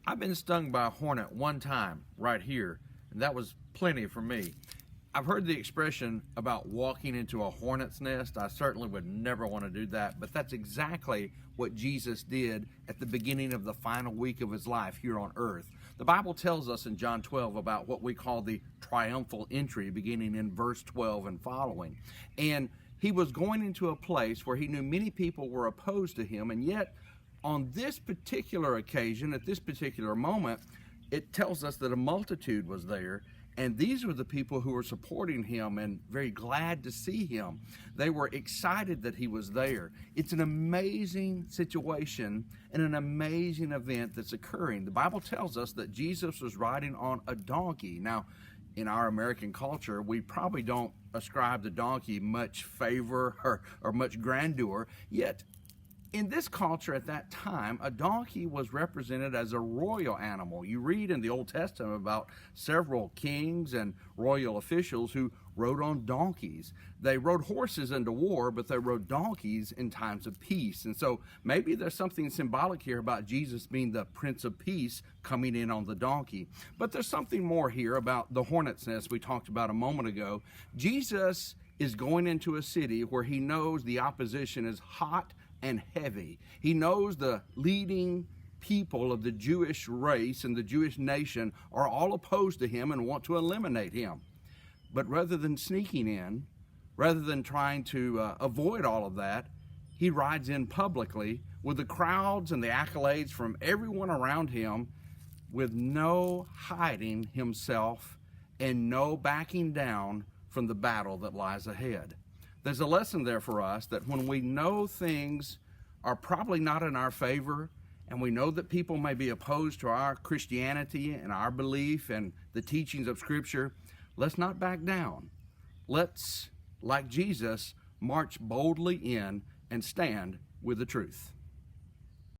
I've been stung by a hornet one time right here, and that was plenty for me. I've heard the expression about walking into a hornet's nest. I certainly would never want to do that, but that's exactly what Jesus did at the beginning of the final week of his life here on earth. The Bible tells us in John 12 about what we call the triumphal entry, beginning in verse 12 and following. And he was going into a place where he knew many people were opposed to him, and yet on this particular occasion, at this particular moment, it tells us that a multitude was there, and these were the people who were supporting him and very glad to see him. They were excited that he was there. It's an amazing situation and an amazing event that's occurring. The Bible tells us that Jesus was riding on a donkey. Now, in our American culture, we probably don't ascribe the donkey much favor or much grandeur, yet in this culture at that time, a donkey was represented as a royal animal. You read in the Old Testament about several kings and royal officials who rode on donkeys. They rode horses into war, but they rode donkeys in times of peace. And so maybe there's something symbolic here about Jesus being the Prince of Peace coming in on the donkey. But there's something more here about the hornet's nest we talked about a moment ago. Jesus is going into a city where he knows the opposition is hot and heavy. He knows the leading people of the Jewish race and the Jewish nation are all opposed to him and want to eliminate him. But rather than sneaking in, rather than trying to avoid all of that, he rides in publicly with the crowds and the accolades from everyone around him, with no hiding himself and no backing down from the battle that lies ahead. There's a lesson there for us that when we know things are probably not in our favor, and we know that people may be opposed to our Christianity and our belief and the teachings of Scripture, let's not back down. Let's, like Jesus, march boldly in and stand with the truth.